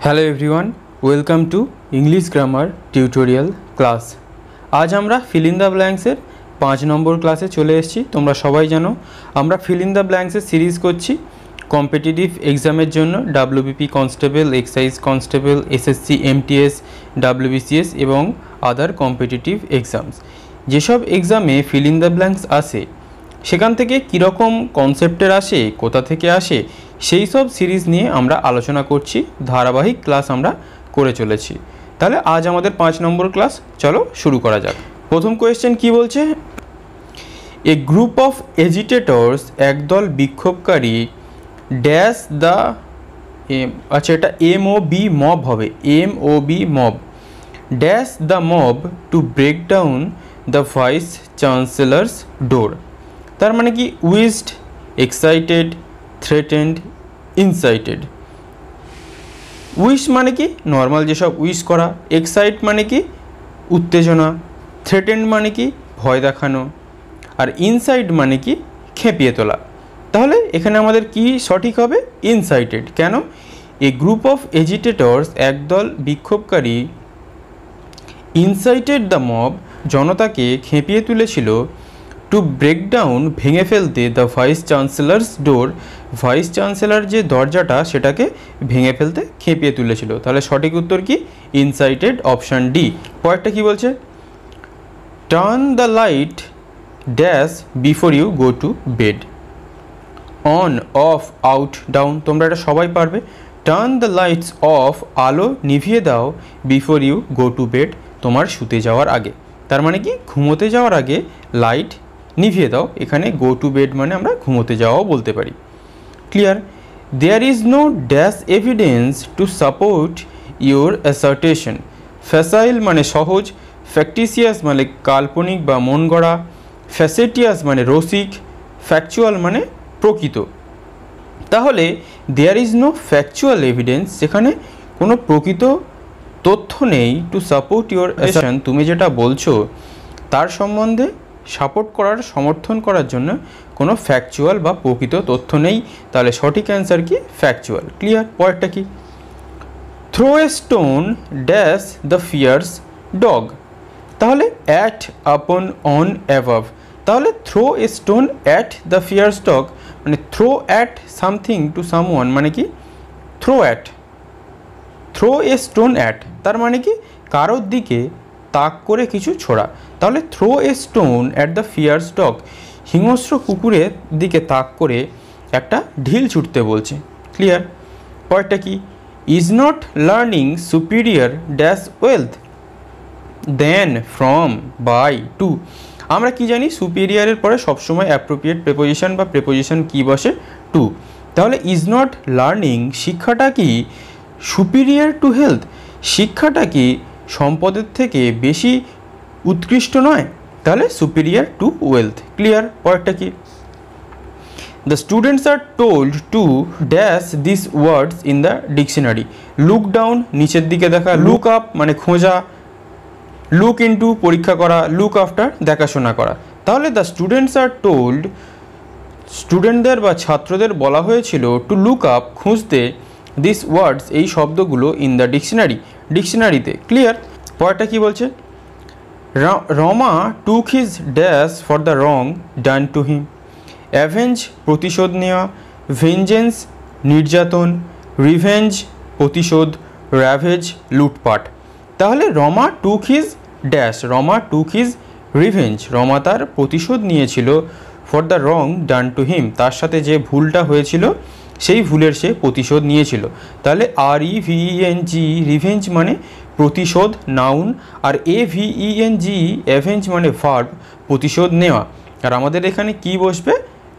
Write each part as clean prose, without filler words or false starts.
Hello everyone, welcome to English grammar tutorial class. আজ আমরা feel in the ব্ল্যাঙ্কসের 5 নম্বর ক্লাসে চলে এসেছি। তোমরা সবাই জানো আমরা ফিল ইন দ্য ব্ল্যাঙ্কসের সিরিজ করছি কম্পিটিটিভ এক্সামের জন্য, WBP constable, excise constable, SSC, MTS, WBCS এবং আদার কম্পিটিটিভ এক্সামস। যেসব এক্সামে ফিল ইন দ্য ব্ল্যাঙ্কস আসে সেখান থেকে কীরকম কনসেপ্টের আসে, কোথা থেকে আসে, সেই সব সিরিজ নিয়ে আমরা আলোচনা করছি, ধারাবাহিক ক্লাস আমরা করে চলেছি। তাহলে আজ আমাদের 5 নম্বর ক্লাস, চলো শুরু করা যাক। প্রথম কোয়েশ্চেন কি বলছে, এ গ্রুপ অফ এজিটেটর্স, একদল বিক্ষোভকারী, ড্যাশ দ্য, আচ্ছা এটা MOB মব হবে, MOB mob, dash the mob to break down the vice chancellor's door. তার মানে কি whizzed, excited, threatened, incited. Wish মানে কি নর্মাল যেসব উইশ করা, এক্সাইট মানে কি উত্তেজনা, থ্রেটেন্ড মানে কি ভয় দেখানো, আর ইনসাইট মানে কি খেপিয়ে তোলা। তাহলে এখানে আমাদের কি সঠিক হবে, ইনসাইটেড। কেন, এ গ্রুপ অফ এজিটেটর্স, একদল বিক্ষোভকারী, ইনসাইটেড দ্য মব, জনতাকে খেপিয়ে তুলেছিল, টু ব্রেক ডাউন, ভেঙে ফেলতে, the vice chancellors door, vice chancellor যে দরজাটা সেটাকে ভেঙে ফেলতে খেপিয়ে তুলেছিল। তাহলে সঠিক উত্তর কি, ইনসাইটেড, অপশান ডি। পরেরটা কি বলছে, turn the light dash before you go to bed, on, off, out, down. তোমরা এটা সবাই পারবে। টার্ন দ্য লাইটস অফ, আলো নিভিয়ে দাও, before you go to bed, তোমার শুতে যাওয়ার আগে। তার মানে কি ঘুমোতে যাওয়ার আগে লাইট নিভিয়ে দাও। এখানে গো টু বেড মানে আমরা ঘুমোতে যাওয়াও বলতে পারি। Clear. There is no dash evidence to support your assertion, facile মানে সহজ, ফ্যাক্টিসিয়াস মানে কাল্পনিক বা মন গড়া, ফ্যাসেটিয়াস মানে রসিক, ফ্যাকচুয়াল মানে প্রকৃত। তাহলে there is no factual evidence, সেখানে কোনো প্রকৃত তথ্য নেই, টু সাপোর্ট ইউর অ্যাসার্টেশন, তুমি যেটা বলছো তার সম্বন্ধে সাপোর্ট করার, সমর্থন করার জন্য কোনো ফ্যাকচুয়াল বা প্রকৃত তথ্য নেই। তাহলে সঠিক অ্যান্সার কি, ফ্যাকচুয়াল। ক্লিয়ার। পরেরটা কি, throw a stone dash the fierce dog, তাহলে অ্যাট, আপন, অন, অ্যাভাভ। তাহলে throw a stone at the fierce dog মানে throw at something to someone মানে কি throw at, throw a stone at তার মানে কি কারোর দিকে তাক করে কিছু ছোড়া। তাহলে throw a stone at the fierce dog, হিংস্র কুকুরের দিকে তাক করে একটা ঢিল ছুটতে বলছে। ক্লিয়ার। পরেরটা কি, is not learning superior dash wealth than, from, by, to. আমরা কি জানি, সুপিরিয়রের পরে সবসময় অ্যাপ্রোপ্রিয়েট প্রেপোজিশন বা প্রেপোজিশন কি বসে, টু। তাহলে ইজ নট লার্নিং, শিক্ষাটা কি সুপিরিয়র টু হেলথ, শিক্ষাটা কি সম্পদের থেকে বেশি উৎকৃষ্ট নয়, তাহলে সুপিরিয়র টু ওয়েলথ। ক্লিয়ার। পরেরটা কি, the students are told to dash this words in the dictionary, look down নিচের দিকে দেখা, লুক আপ মানে খোঁজা, লুক ইনটু পরীক্ষা করা, লুক আফটার দেখাশোনা করা। তাহলে দ্য স্টুডেন্টস আর টোল্ড, স্টুডেন্টদের বা ছাত্রদের বলা হয়েছিল, টু লুক আপ খুঁজতে, দিস ওয়ার্ডস এই শব্দগুলো, ইন দ্য ডিকশনারি ডিকশনারিতে। ক্লিয়ার। পরেরটা কি বলছে, Rama took his dash for the wrong done to him, avenge প্রতিশোধ নেওয়া, ভেঞ্জেন্স নির্যাতন, রিভেঞ্জ প্রতিশোধ, র্যাভেজ লুটপাট। তাহলে Rama took his dash, Rama took his revenge, Rama তার প্রতিশোধ নিয়েছিল, for the wrong done to him তার সাথে যে ভুলটা হয়েছিল সেই ভুলের সে প্রতিশোধ নিয়েছিল। তাহলে REVENG, রিভেঞ্জ মানে প্রতিশোধ নাউন, আর AVENG অ্যাভেঞ্জ মানে ভার্ব, প্রতিশোধ নেওয়া। আর আমাদের এখানে কি বসবে,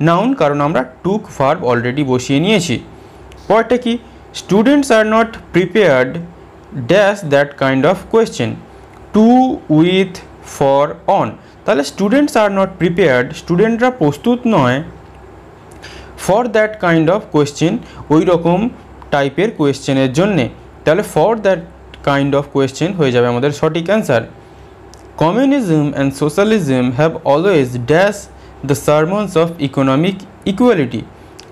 নাউন, কারণ আমরা টুক ভার্ব অলরেডি বসিয়ে নিয়েছি। পরেরটা কি, students are not prepared dash that kind of question, to, with, for, on. তাহলে স্টুডেন্টস আর নট প্রিপেয়ার্ড, স্টুডেন্টরা প্রস্তুত নয়, for that kind of question ওই রকম টাইপের কোয়েশ্চেনের জন্যে। তাহলে for that kind of question হয়ে যাবে আমাদের সঠিক answer. Communism and socialism have always dash the sermons of economic equality,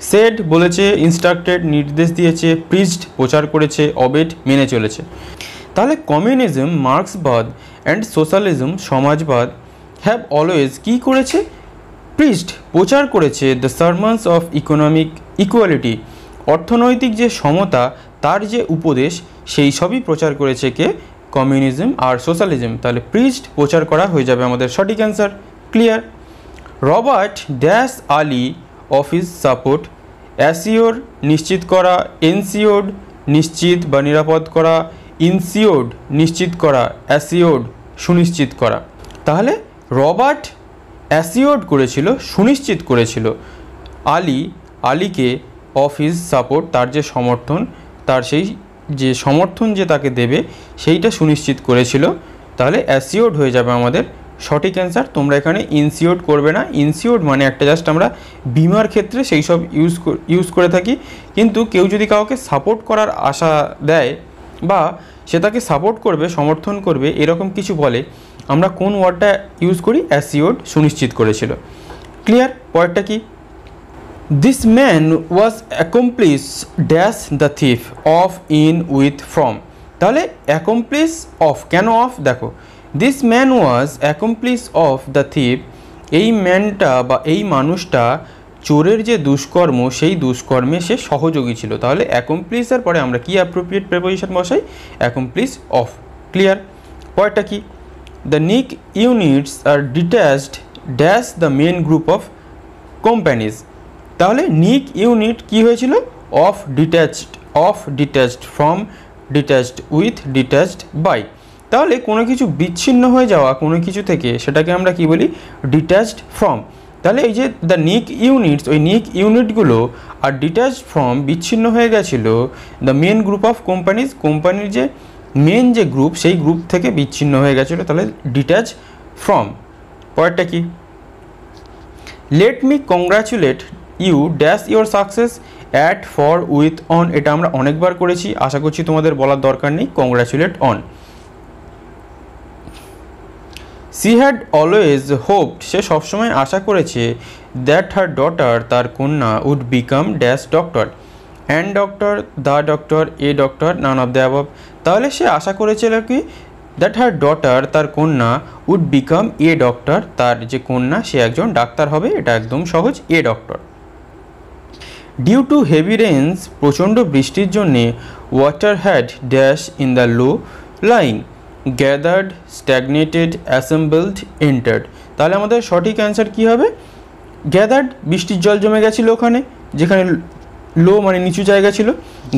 said বলেছে, ইনস্ট্রাক্টেড নির্দেশ দিয়েছে, প্রিজড প্রচার করেছে, অবেড মেনে চলেছে। তাহলে communism, মার্ক্সবাদ and socialism সমাজবাদ have always কী করেছে? প্রিজড প্রচার করেছে দ্য সারমনস অফ ইকোনমিক ইকুয়ালিটি, অর্থনৈতিক যে সমতা তার যে উপদেশ সেই সবই প্রচার করেছে কে? কমিউনিজম আর সোশ্যালিজম। তাহলে প্রিজড প্রচার করা হয়ে যাবে আমাদের সঠিক answer. Clear? Robert dash Ali of his support, assure নিশ্চিত করা, এনসিওর্ড নিশ্চিত বা নিরাপদ করা, ইনসিওর্ড নিশ্চিত করা, অ্যাসিওর্ড সুনিশ্চিত করা। তাহলে রবার্ট অ্যাসিওর্ড করেছিল, সুনিশ্চিত করেছিল আলীকে অফ হিজ সাপোর্ট, তার যে সমর্থন, তার সেই যে সমর্থন যে তাকে দেবে সেইটা সুনিশ্চিত করেছিল। তাহলে অ্যাসিওর্ড হয়ে যাবে আমাদের সঠিক অ্যান্সার। তোমরা এখানে ইনসিওর্ড করবে না। ইনসিওর্ড মানে একটা জাস্ট আমরা বিমার ক্ষেত্রে সেই সব ইউজ করে থাকি, কিন্তু কেউ যদি কাউকে সাপোর্ট করার আশা দেয় বা সে তাকে সাপোর্ট করবে, সমর্থন করবে, এরকম কিছু বলে, আমরা কোন ওয়ার্ডটা ইউজ করি? অ্যাসিওর্ড, সুনিশ্চিত করেছিল। ক্লিয়ার? পরেরটা কি? This man was accomplished dash the thief of in with from. তাহলে অ্যাকমপ্লিস অফ, কেন অফ? দেখো, this man was accomplished of the thief, এই ম্যানটা বা এই মানুষটা চোরের যে দুষ্কর্ম সেই দুষ্কর্মে সে সহযোগী ছিল। তাহলে অ্যাকমপ্লিসের পরে আমরা কি অ্যাপ্রোপ্রিয়েট প্রিপোজিশন বসাই? Accomplice of. ক্লিয়ার? পরেরটা কি? The nick units are detached dash the main group of companies. তাহলে নিক ইউনিট কি হয়েছিল? Of detached from, detached with, detached by. তাহলে কোনো কিছু বিচ্ছিন্ন হয়ে যাওয়া কোনো কিছু থেকে সেটাকে আমরা কি বলি? Detached from. তাহলে এই যে দ্য নিক ইউনিটস, ওই নিক ইউনিটগুলো আর ডিট্যাচড ফ্রম বিচ্ছিন্ন হয়ে গেছিলো the main group of companies, কোম্পানির যে মেন যে গ্রুপ সেই গ্রুপ থেকে বিচ্ছিন্ন হয়ে গেছিলো। তাহলে ডিট্যাচ ফ্রম। পরেরটা কি? Let me congratulate you dash your success at, for, with, on. এটা আমরা অনেকবার করেছি, আশা করছি তোমাদের বলার দরকার নেই। Congratulate on. She had always hoped, সে সবসময় আশা করেছে, দ্যাট হার ডটার, তার কন্যা, would become dash doctor, and doctor, the doctor, a doctor, none of the above. তাহলে সে আশা করেছিল কি? দ্যাট হার ডটার, তার কন্যা, উড বিকাম এ ডক্টর, তার যে কন্যা সে একজন ডাক্তার হবে। এটা একদম সহজ, a doctor. Due to heavy rains, প্রচণ্ড বৃষ্টির জন্যে, water had dash in the low lying, gathered, stagnated, assembled, entered. তাহলে আমাদের সঠিক অ্যান্সার কী হবে? গ্যাদার্ড, বৃষ্টির জল জমে গেছিলো ওখানে, যেখানে লো মানে নিচু জায়গা ছিল।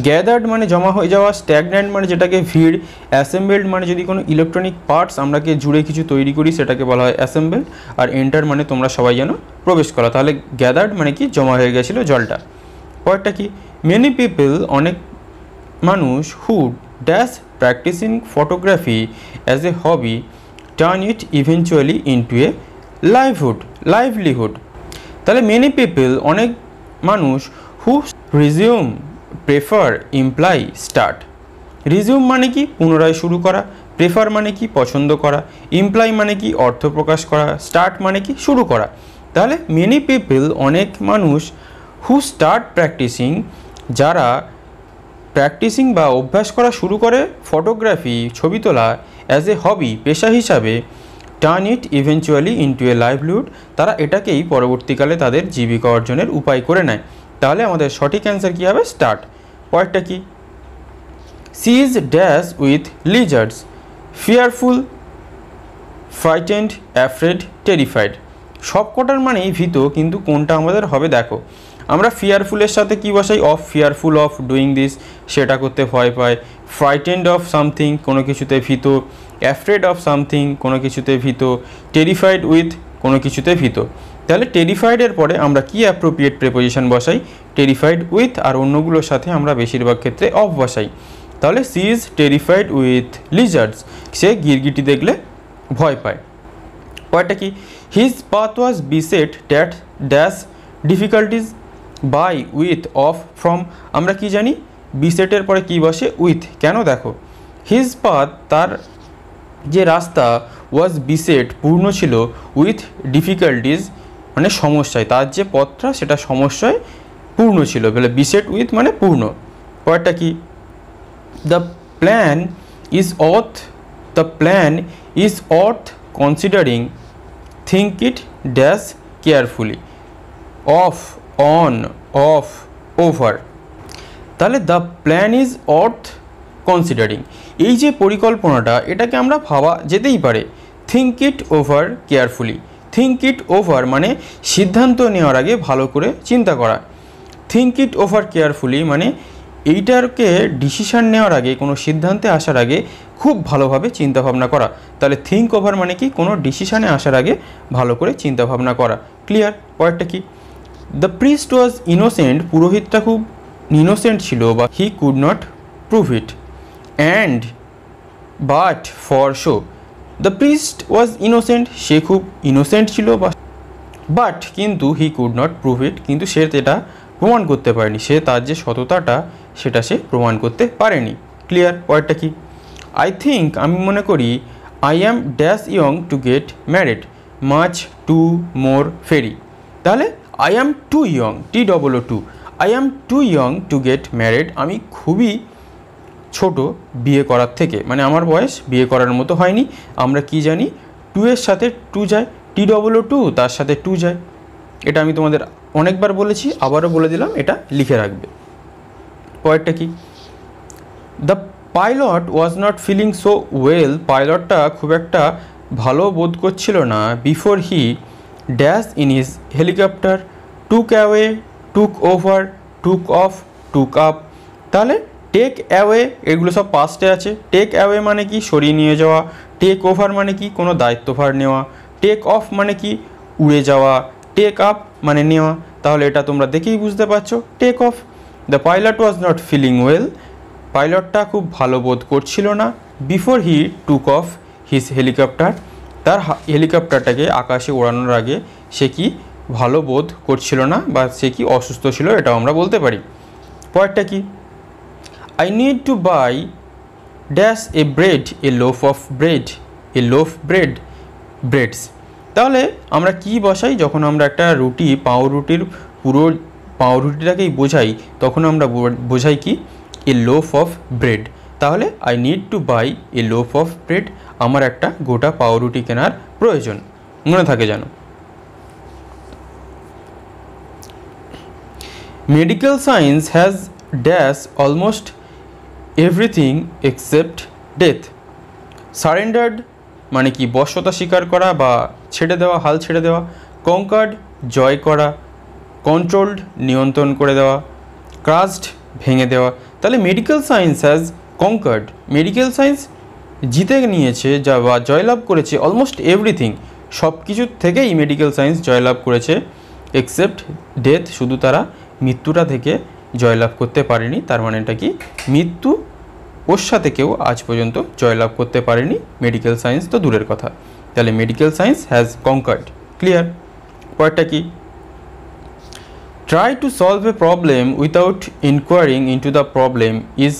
গ্যাদার্ড মানে জমা হয়ে যাওয়া, স্ট্যাগন্যান্ট মানে যেটাকে ভিড়, অ্যাসেম্বলড মানে যদি কোনো ইলেকট্রনিক পার্টস আমরাকে জুড়ে কিছু তৈরি করি সেটাকে বলা হয় অ্যাসেম্বলড, আর এন্টার মানে তোমরা সবাই জানো প্রবেশ করা। তাহলে গ্যাদার্ড মানে কি? জমা হয়ে গেছিলো জলটা। পরেরটা কি? মেনি পিপল, অনেক মানুষ, who dash practising photography as a hobby, turn it eventually into a livelihood. তাহলে মেনি পিপল, অনেক মানুষ, who resume, prefer, imply, start. Resume মানে কি? পুনরায় শুরু করা। প্রেফার মানে কি? পছন্দ করা। ইমপ্লাই মানে কি? অর্থ প্রকাশ করা। স্টার্ট মানে কি? শুরু করা। তাহলে মেনি পিপল, অনেক মানুষ, হু স্টার্ট প্র্যাকটিসিং, যারা প্র্যাকটিসিং বা অভ্যাস করা শুরু করে ফটোগ্রাফি, ছবি তোলা, অ্যাজ এ হবি, পেশা হিসাবে, turn it eventually into a livelihood, তারা এটাকেই পরবর্তীকালে তাদের জীবিকা অর্জনের উপায় করে নেয়। তাহলে আমাদের সঠিক অ্যান্সার কী হবে? স্টার্ট। পরেরটা কি? She is dash with lizards, fearful, frightened, afraid, terrified. সবকটার মানেই ভীত, কিন্তু কোনটা আমাদের হবে দেখো। আমরা ফিয়ারফুলের সাথে কি বসাই? Of, fearful of doing this, সেটা করতে ভয় পায়। ফ্রাইটেন্ড অফ সামথিং, কোনো কিছুতে ভীত। অ্যাফ্রেড অফ সামথিং, কোনো কিছুতে ভীত। টেরিফাইড উইথ, কোনো কিছুতে ভীত। তাহলে টেরিফাইডের পরে আমরা কি অ্যাপ্রোপ্রিয়েট প্রিপোজিশন বসাই? টেরিফাইড উইথ, আর অন্যগুলোর সাথে আমরা বেশিরভাগ ক্ষেত্রে অফ বসাই। তাহলে she is terrified with lizards, সে গিরগিটি দেখলে ভয় পায়। পরেরটা কি? His path was beset that dash difficulties, by, with, of, from. আমরা কি জানি? বিসেটের পরে কি বসে? উইথ। কেন? দেখো, হিজ পাথ, তার যে রাস্তা, ওয়াজ বিসেট, পূর্ণ ছিল, উইথ ডিফিকাল্টিজ মানে সমস্যায়, তার যে পথটা সেটা সমস্যায় পূর্ণ ছিল, বলে বিসেট উইথ মানে পূর্ণ। পরেরটা কি, দ্য প্ল্যান ইজ অর্থ considering, think it dash carefully, of, on, of, over. তাহলে দ্য প্ল্যান ইজ অর্থ কনসিডারিং, এই যে পরিকল্পনাটা এটাকে আমরা ভাবা যেতেই পারে। Think it over carefully, think it over মানে সিদ্ধান্ত নেওয়ার আগে ভালো করে চিন্তা করা। থিঙ্ক ইট ওভার কেয়ারফুলি মানে এইটাকে ডিসিশান নেওয়ার আগে, কোনো সিদ্ধান্তে আসার আগে খুব ভালোভাবে চিন্তাভাবনা করা। তাহলে থিঙ্ক ওভার মানে কি, কোনো ডিসিশানে আসার আগে ভালো করে চিন্তাভাবনা করা। ক্লিয়ার? পরেরটা কি, দ্য প্রিস্ট ওয়াজ ইনোসেন্ট, পুরোহিতটা খুব ইনোসেন্ট ছিল বা he could not prove it, and but for show, the priest was innocent, সে খুব ইনোসেন্ট ছিল বা বাট কিন্তু he could not prove it, কিন্তু সে এটা প্রমাণ করতে পারেনি, সে তার যে সততাটা সেটা সে প্রমাণ করতে পারেনি। ক্লিয়ার? পরেরটা কি, আই থিঙ্ক, আমি মনে করি, I am dash young to get married, much too more very. তাহলে I am too young, TOO2, I am too young to get married, আমি খুবই ছোট বিয়ে করার থেকে, মানে আমার বয়স বিয়ে করার মতো হয়নি। আমরা কি জানি, 2 এর সাথে 2 যায়, TOO2 তার সাথে 2 যায়। এটা আমি তোমাদের অনেকবার বলেছি, আবারও বলে দিলাম, এটা লিখে রাখবে। পরেরটা কি, the pilot was not feeling so well, পাইলটটা খুব একটা ভালো বোধ করছিল না। Before he dash in his helicopter, took away, took over, took off, took up. তাহলে টেক অ্যাওয়ে এগুলো সব পাস্টে আছে। টেক অ্যাওয়ে মানে কি, সরিয়ে নিয়ে যাওয়া। টেক ওভার মানে কি, কোনো দায়িত্বভার নেওয়া। টেক অফ মানে কি, উড়ে যাওয়া। টেক আপ মানে নেওয়া। তাহলে এটা তোমরা দেখেই বুঝতে পারছো, take off. The pilot was not feeling well, পাইলটটা খুব ভালো বোধ করছিল না। Before he took off his helicopter, তার হেলিকপ্টারটাকে আকাশে ওড়ানোর আগে সে কি ভালো বোধ করছিল না বা সে কি অসুস্থ ছিল, এটাও আমরা বলতে পারি। পরেরটা কি, I need to buy dash a bread, a loaf of bread, a loaf bread, breads. তাহলে আমরা কি বসাই, যখন আমরা একটা রুটি, পাউরুটির পুরো পাউরুটিটাকেই বোঝাই, তখন আমরা বোঝাই কি, এ লোফ অফ ব্রেড। তাহলে I need to buy a loaf of bread, আমার একটা গোটা পাউরুটি কেনার প্রয়োজন, মনে থাকে যেন। Medical science has dash almost everything except death. Surrendered মানে কি, বশ্যতা স্বীকার করা বা ছেড়ে দেওয়া, হাল ছেড়ে দেওয়া। কনকার্ড জয় করা। কন্ট্রোলড নিয়ন্ত্রণ করে দেওয়া। ক্রাস্ট ভেঙে দেওয়া। তাহলে medical science has conquered, medical science জিতে নিয়েছে যা বা জয়লাভ করেছে অলমোস্ট এভরিথিং, সব কিছুর থেকেই মেডিকেল সায়েন্স জয়লাভ করেছে, এক্সেপ্ট ডেথ, শুধু তারা মৃত্যুটা থেকে জয়লাভ করতে পারেনি। তার মানে এটা কি, মৃত্যু ওর সাথে কেউ আজ পর্যন্ত জয়লাভ করতে পারেনি, মেডিকেল সায়েন্স তো দূরের কথা। তাহলে medical science has conquered. Clear? পরেরটা কি, try to solve a problem without enquiring into the problem is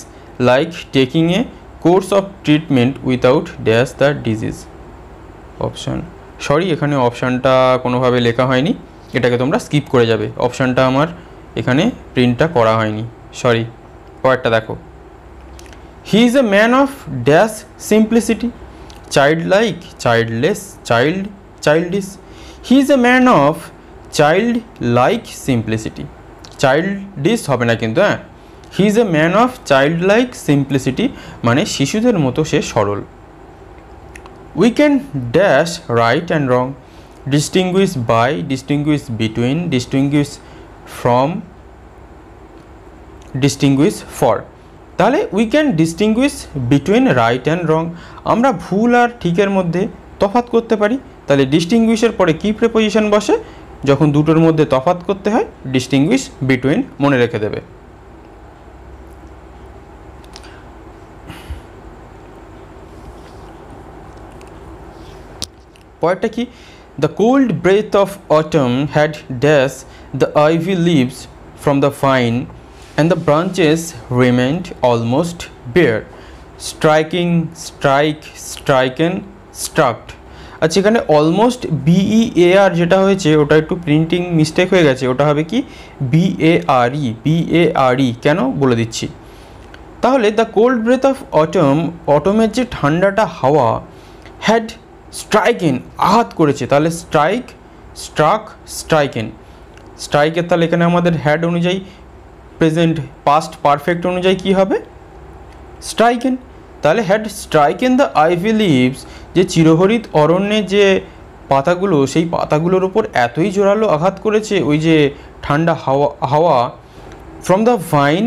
like taking a course of treatment without dash the disease. Option, sorry এখানে অপশানটা কোনোভাবে লেখা হয়নি, এটাকে তোমরা স্কিপ করে যাবে, অপশানটা আমার এখানে প্রিন্টটা করা হয়নি, সরি। পরেরটা দেখো, he is a man of dash simplicity, childlike, childless, childish. He is a man of childlike simplicity, childish হবে না কিন্তু, হ্যাঁ। He is a man of childlike simplicity মানে শিশুদের মতো সে সরল। We can dash right and wrong, distinguish by, distinguish between, distinguish from, distinguish for. তাহলে we can distinguish between right and wrong, আমরা ভুল আর ঠিকের মধ্যে তফাৎ করতে পারি। তাহলে ডিস্টিংগুইশের পরে কি প্রিপোজিশন বসে, যখন দুটোর মধ্যে তফাৎ করতে হয়, ডিস্টিংগুইশ বিটুইন মনে রেখে দেবে। পরেরটা কি, the cold breath of autumn had dash the ivy leaves from the vine and the branches remained almost bare, striking, strike, striken, struck. আচ্ছা, এখানে অলমোস্ট BEAR যেটা হয়েছে ওটা একটু প্রিন্টিং মিস্টেক হয়ে গেছে, ওটা হবে কি BARE। কেন বলে দিচ্ছি। তাহলে দ্য কোল্ড ব্রেথ অফ অটমের যে ঠান্ডাটা হাওয়া হ্যাড স্ট্রাইকেন আঘাত করেছে, তাহলে স্ট্রাইকের তাহলে এখানে আমাদের হ্যাড অনুযায়ী প্রেজেন্ট পাস্ট পারফেক্ট অনুযায়ী কি হবে স্ট্রাইকেন। তাহলে had stricken the ivy leaves, যে চিরহরিত অরণ্যের যে পাতাগুলো সেই পাতাগুলোর ওপর এতই জোরালো আঘাত করেছে ওই যে ঠান্ডা হাওয়া from the vine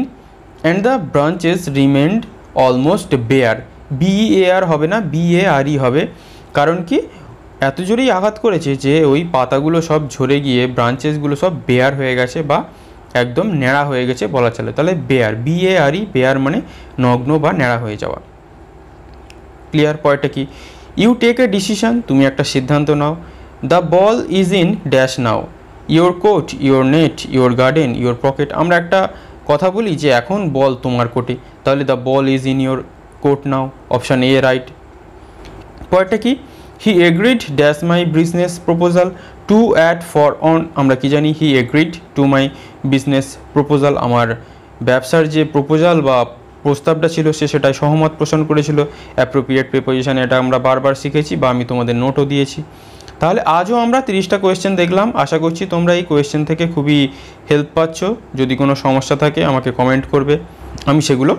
and the branches remained almost bare. BEAR হবে না, BARE হবে। কারণ কি এত জোরেই আঘাত করেছে যে ওই পাতাগুলো সব ঝরে গিয়ে ব্রাঞ্চেসগুলো সব বেয়ার হয়ে গেছে বা একদম ন্যাড়া হয়ে গেছে বলা চলে। তাহলে বেয়ার, BARE, বেয়ার মানে নগ্ন বা ন্যাড়া হয়ে যাওয়া। ক্লিয়ার? পয়েন্টটা কি? ইউ টেক এ ডিসিশন, তুমি একটা সিদ্ধান্ত নাও। The ball is in dash now, your court, your net, your garden, your pocket. আমরা একটা কথা বলি যে এখন বল তোমার কোটে, তাহলে the ball is in your court now, option a right. পয়েন্টটা কি? He agreed dash my business proposal to at for on. আমরা কি জানি? He agreed to my business proposal, আমার ব্যবসার যে প্রপোজাল বা প্রস্তাবটা ছিল সে সেটাই সহমত পোষণ করেছিল। অ্যাপ্রোপ্রিয়েট প্রিপোজিশন, এটা আমরা বারবার শিখেছি বা আমি তোমাদের নোটও দিয়েছি। তাহলে আজও আমরা 30টা কোয়েশ্চেন দেখলাম। আশা করছি তোমরা এই কোয়েশ্চেন থেকে খুবই হেল্প পাচ্ছ। যদি কোনো সমস্যা থাকে আমাকে কমেন্ট করবে, আমি সেগুলো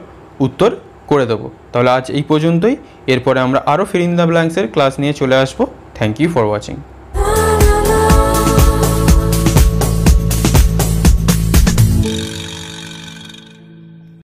উত্তর করে দেবো। তাহলে আজ এই পর্যন্তই। এরপরে আমরা আরও ফিল ইন দ্য ব্ল্যাঙ্কসের ক্লাস নিয়ে চলে আসবো। Thank you for watching.